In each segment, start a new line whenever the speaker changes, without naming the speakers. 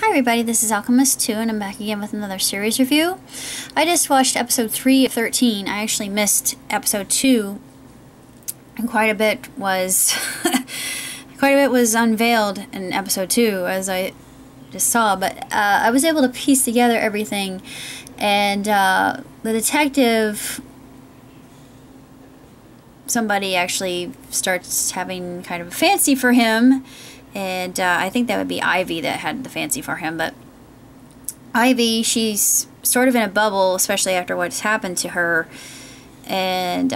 everybody, this is Alchemist2 and I'm back again with another series review. I just watched episode 3 of 13. I actually missed episode 2 and quite a bit was unveiled in episode 2 as I just saw, but I was able to piece together everything, and the detective, somebody actually starts having kind of a fancy for him. And I think that would be Ivy that had the fancy for him. But Ivy, she's sort of in a bubble, especially after what's happened to her. And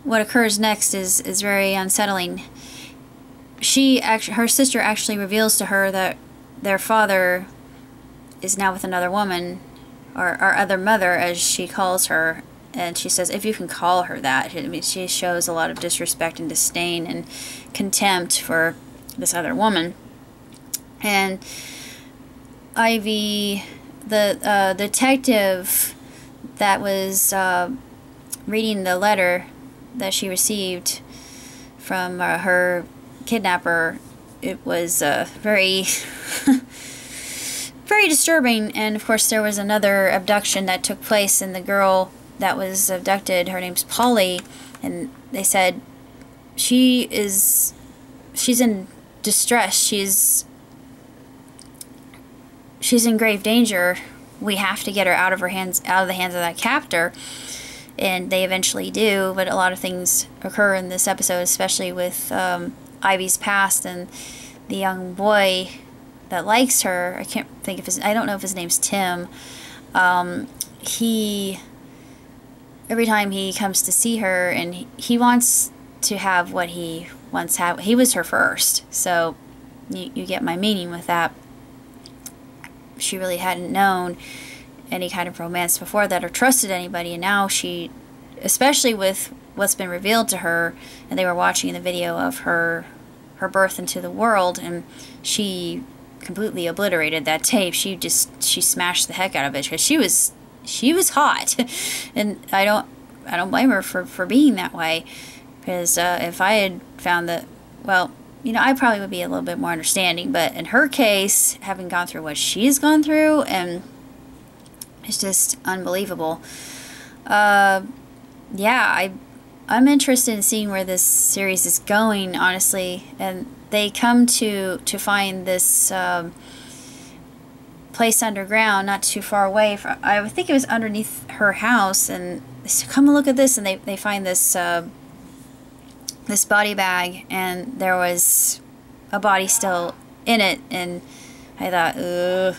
what occurs next is very unsettling. Her sister actually reveals to her that their father is now with another woman, or other mother, as she calls her. And she says, if you can call her that. I mean, she shows a lot of disrespect and disdain and contempt for this other woman. And Ivy, the detective that was reading the letter that she received from her kidnapper, it was very, very disturbing. And of course, there was another abduction that took place, and the girl that was abducted, her name's Polly, and they said she's in distress, she's in grave danger. We have to get her out of the hands of that captor. And they eventually do, but a lot of things occur in this episode, especially with Ivy's past and the young boy that likes her. I don't know if his name's Tim. Every time he comes to see her, and he wants to have what he once had. He was her first, so you get my meaning with that. She really hadn't known any kind of romance before that, or trusted anybody, and now she, especially with what's been revealed to her, and they were watching the video of her birth into the world, and she completely obliterated that tape. She smashed the heck out of it, because she was hot. And I don't blame her for being that way, because if I had found that, well, you know, I probably would be a little bit more understanding, but in her case, having gone through what she's gone through, and it's just unbelievable. Yeah, I'm interested in seeing where this series is going, honestly. And they come to find this place underground, not too far away. I think it was underneath her house, and they said, come and look at this, and they find this this body bag, and there was a body still in it, and I thought, ugh.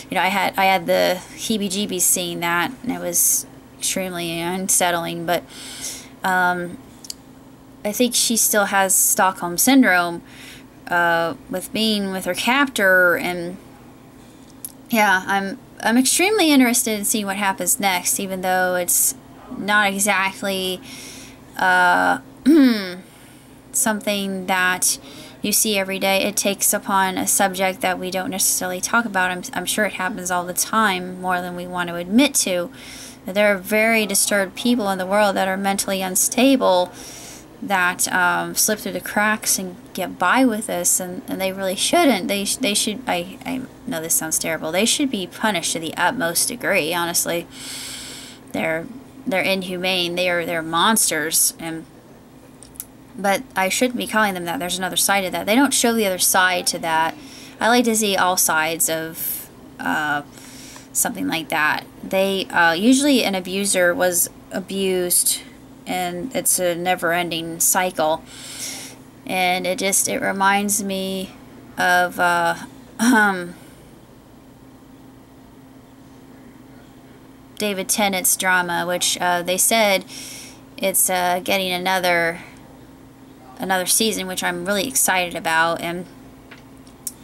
You know, I had the heebie-jeebies seeing that, and it was extremely unsettling. But I think she still has Stockholm Syndrome with being with her captor, and yeah, I'm extremely interested in seeing what happens next, even though it's not exactly something that you see every day. It takes upon a subject that we don't necessarily talk about. I'm sure it happens all the time, more than we want to admit to. There are very disturbed people in the world that are mentally unstable, that slip through the cracks and get by with this, and they really shouldn't. They should, I know this sounds terrible, they should be punished to the utmost degree, honestly. They're inhumane, they're monsters, but I shouldn't be calling them that. There's another side to that. They don't show the other side to that. I like to see all sides of something like that. They usually an abuser was abused, and it's a never-ending cycle. And it reminds me of David Tennant's drama, which they said it's getting another season, which I'm really excited about. And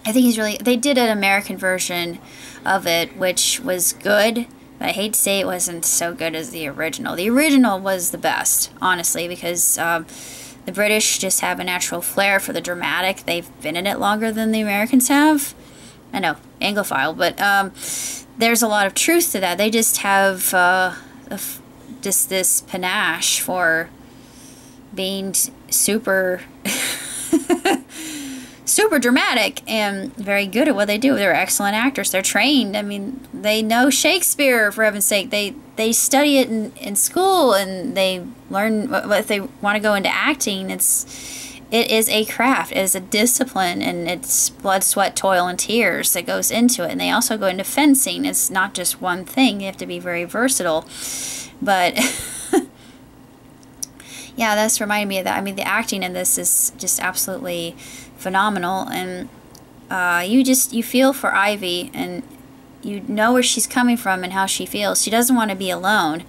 I think they did an American version of it, which was good, but I hate to say it wasn't so good as the original. The original was the best, honestly, because the British just have a natural flair for the dramatic. They've been in it longer than the Americans have. I know, Anglophile, but there's a lot of truth to that. They just have just this panache for being super super dramatic and very good at what they do. They're excellent actors. They're trained. I mean, they know Shakespeare, for heaven's sake. They study it in school, and they learn if they want to go into acting. It is a craft. It is a discipline, and it's blood, sweat, toil, and tears that goes into it. And they also go into fencing. It's not just one thing. You have to be very versatile. But yeah, that's reminding me of that. I mean, the acting in this is just absolutely phenomenal, and you feel for Ivy, and you know where she's coming from and how she feels. She doesn't want to be alone,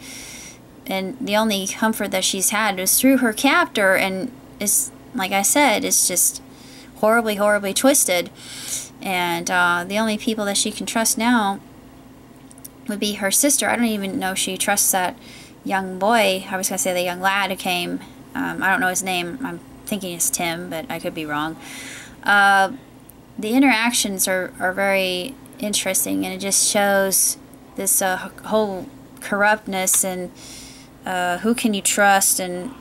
and the only comfort that she's had is through her captor, and it's, like I said, it's just horribly, horribly twisted. And the only people that she can trust now would be her sister. I don't even know if she trusts that young boy. I was going to say the young lad who came. I don't know his name. I'm thinking it's Tim, but I could be wrong. The interactions are very interesting, and it just shows this whole corruptness and who can you trust, and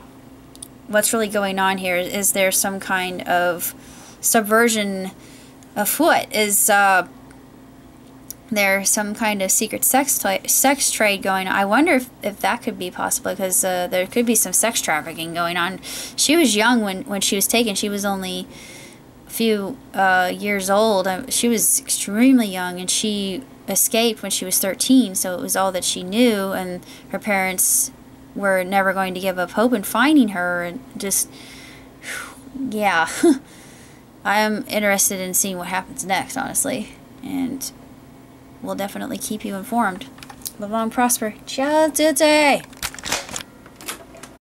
what's really going on here. Is there some kind of subversion afoot? Is there some kind of secret sex trade going on? I wonder if that could be possible, because there could be some sex trafficking going on. She was young when she was taken. She was only a few years old. She was extremely young, and she escaped when she was 13, so it was all that she knew, and her parents were never going to give up hope in finding her. And just, yeah. I am interested in seeing what happens next, honestly, and we'll definitely keep you informed. Live long, prosper. Ciao today.